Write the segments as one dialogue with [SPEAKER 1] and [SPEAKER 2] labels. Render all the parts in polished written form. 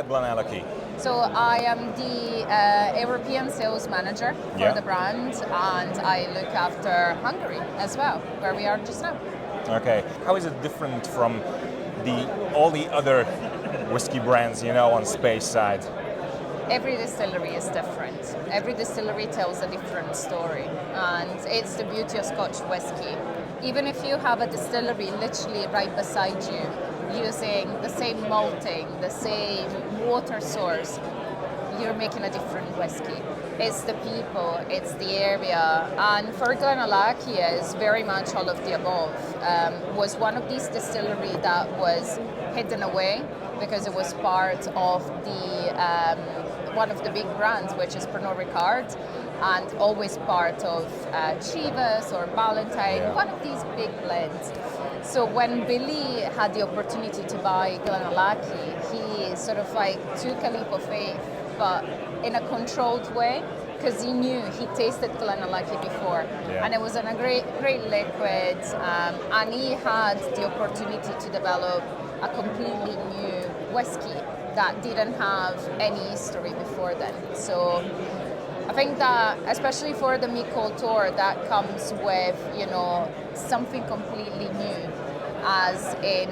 [SPEAKER 1] at GlenAllachie?
[SPEAKER 2] So I am the European sales manager for the brand, and I look after Hungary as well, where we are just now.
[SPEAKER 1] Okay. How is it different from all the other whiskey brands, on Space side?
[SPEAKER 2] Every distillery is different. Every distillery tells a different story, and it's the beauty of Scotch whiskey. Even if you have a distillery literally right beside you, using the same malting, the same water source, you're making a different whiskey. It's the people, it's the area, and for GlenAllachie is very much all of the above. Was one of these distilleries that was hidden away because it was part of the one of the big brands, which is Pernod Ricard, and always part of Chivas or Ballantine, one of these big blends. So when Billy had the opportunity to buy GlenAllachie, he sort of like took a leap of faith, but in a controlled way, because he knew he tasted GlenAllachie before, and it was a great liquid, and he had the opportunity to develop a completely new whiskey that didn't have any history before then. So I think that, especially for the Mi-Culture, that comes with, something completely new, as in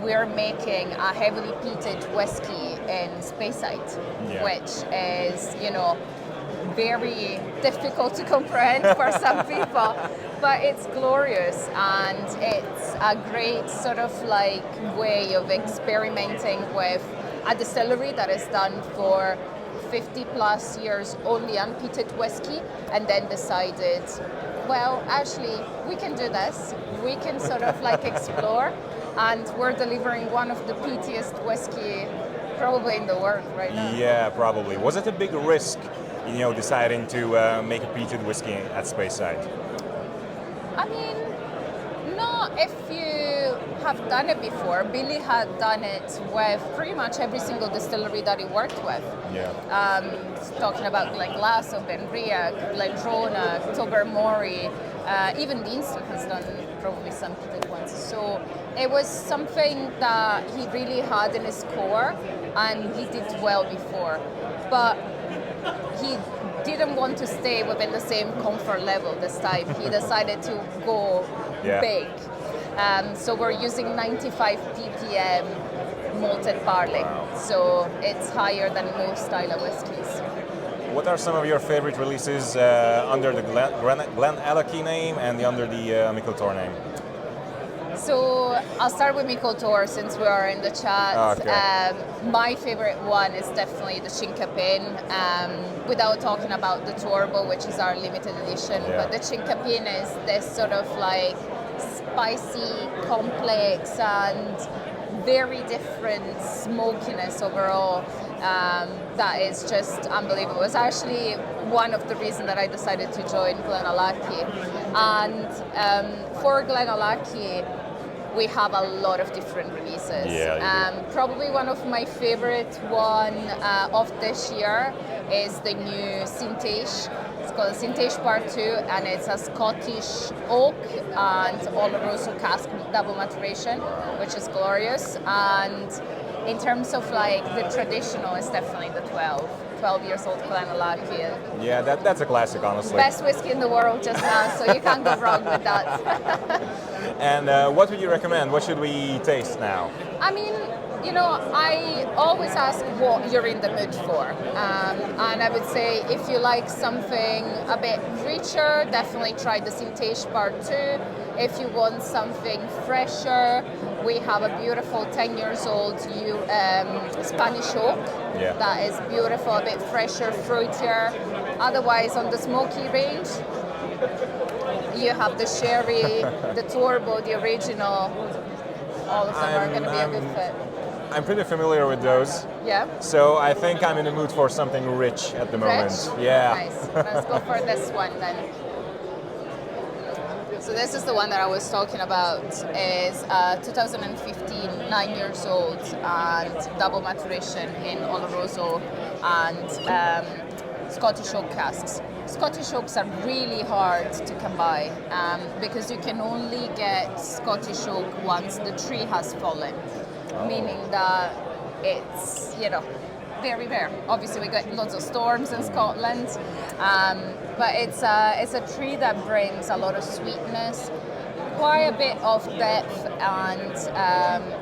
[SPEAKER 2] we're making a heavily peated whiskey in Speyside, which is, very difficult to comprehend for some people, but it's glorious, and it's a great sort of like way of experimenting with a distillery that is done for 50 plus years only unpeated whiskey, and then decided, well, actually, we can do this. We can sort of like explore, and we're delivering one of the peatiest whiskey probably in the world right now.
[SPEAKER 1] Yeah, probably. Was it a big risk, deciding to make a peated whiskey at Speyside?
[SPEAKER 2] I mean, not if you have done it before. Billy had done it with pretty much every single distillery that he worked with. Talking about Glenglassaugh, Benriach, Glendronach, Tobermory, even Deanston has done probably some peated ones. So it was something that he really had in his core, and he did well before. But he didn't want to stay within the same comfort level this time. He decided to go big. So we're using 95 ppm malted barley. So it's higher than most style of whiskies.
[SPEAKER 1] What are some of your favorite releases under the GlenAllachie name and under the Mi-Culture name?
[SPEAKER 2] So I'll start with Mi-Culture since we are in the chat.
[SPEAKER 1] Okay.
[SPEAKER 2] My favorite one is definitely the Chinkapin, without talking about the Turbo, which is our limited edition. But the Chinkapin is this sort of like spicy, complex, and very different smokiness overall. That is just unbelievable. It's actually one of the reasons that I decided to join GlenAllachie. And for GlenAllachie, we have a lot of different releases. Probably one of my favorite one of this year is the new Syntage. It's called Syntage Part 2, and it's a Scottish oak and Oloroso cask double maturation, which is glorious. And in terms of like the traditional, it's definitely the 12 years old GlenAllachie.
[SPEAKER 1] Yeah, that's a classic, honestly.
[SPEAKER 2] Best whiskey in the world just now, so you can't go wrong with that.
[SPEAKER 1] And what would you recommend? What should we taste now?
[SPEAKER 2] I mean, I always ask what you're in the mood for. And I would say if you like something a bit richer, definitely try the Syntage Part 2. If you want something fresher, we have a beautiful 10 years old Spanish oak that is beautiful, a bit fresher, fruitier. Otherwise, on the smoky range, you have the Sherry, the Turbo, the original. All of them are going to be a good fit.
[SPEAKER 1] I'm pretty familiar with those.
[SPEAKER 2] Yeah.
[SPEAKER 1] So I think I'm in the mood for something rich at the moment. Yeah.
[SPEAKER 2] Nice. Let's go for this one then. So this is the one that I was talking about. Is 2015, 9 years old, and double maturation in Oloroso and Scottish oak casks. Scottish oaks are really hard to come by because you can only get Scottish oak once the tree has fallen, meaning that it's, very rare. Obviously, we get lots of storms in Scotland, but it's a tree that brings a lot of sweetness, quite a bit of depth, and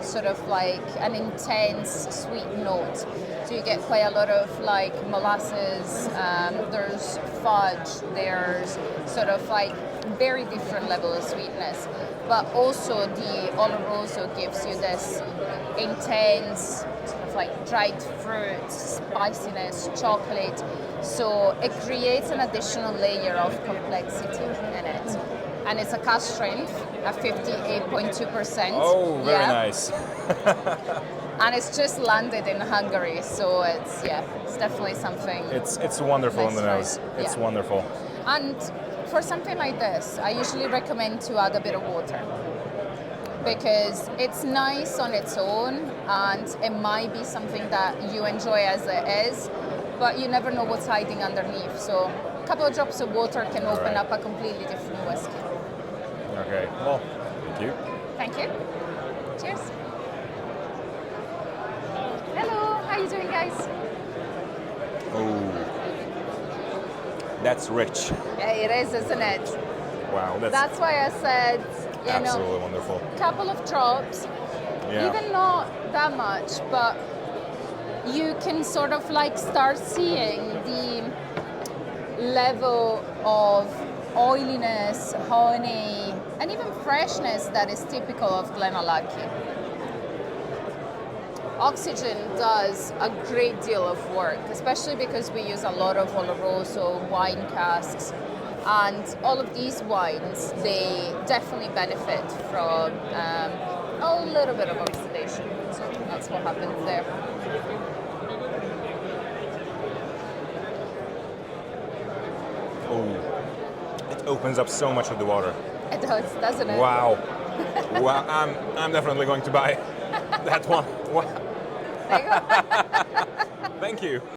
[SPEAKER 2] sort of like an intense sweet note. So you get quite a lot of like molasses, there's fudge, there's sort of like very different level of sweetness. But also the Oloroso gives you this intense sort of like dried fruit, spiciness, chocolate. So it creates an additional layer of complexity in it. And it's a cask strength at 58.2%.
[SPEAKER 1] Oh, very nice.
[SPEAKER 2] And it's just landed in Hungary, so it's definitely something.
[SPEAKER 1] It's wonderful
[SPEAKER 2] nice
[SPEAKER 1] on the nose. It's wonderful.
[SPEAKER 2] And for something like this, I usually recommend to add a bit of water, because it's nice on its own and it might be something that you enjoy as it is, but you never know what's hiding underneath. So a couple of drops of water can open up a completely different whiskey.
[SPEAKER 1] Okay, well, thank you.
[SPEAKER 2] Thank you. Cheers. Hello, how are you doing, guys?
[SPEAKER 1] Oh, that's rich.
[SPEAKER 2] Yeah, it is, isn't it?
[SPEAKER 1] Wow,
[SPEAKER 2] That's why I said,
[SPEAKER 1] absolutely wonderful.
[SPEAKER 2] couple of drops, even not that much, but you can sort of like start seeing the level of oiliness, honey, and even freshness that is typical of GlenAllachie. Oxygen does a great deal of work, especially because we use a lot of Oloroso wine casks, and all of these wines, they definitely benefit from a little bit of oxidation. So that's what happens there.
[SPEAKER 1] Oh, it opens up so much of the water.
[SPEAKER 2] It does, doesn't it?
[SPEAKER 1] Wow. Wow, I'm definitely going to buy that one. Wow.
[SPEAKER 2] There you go.
[SPEAKER 1] Thank you.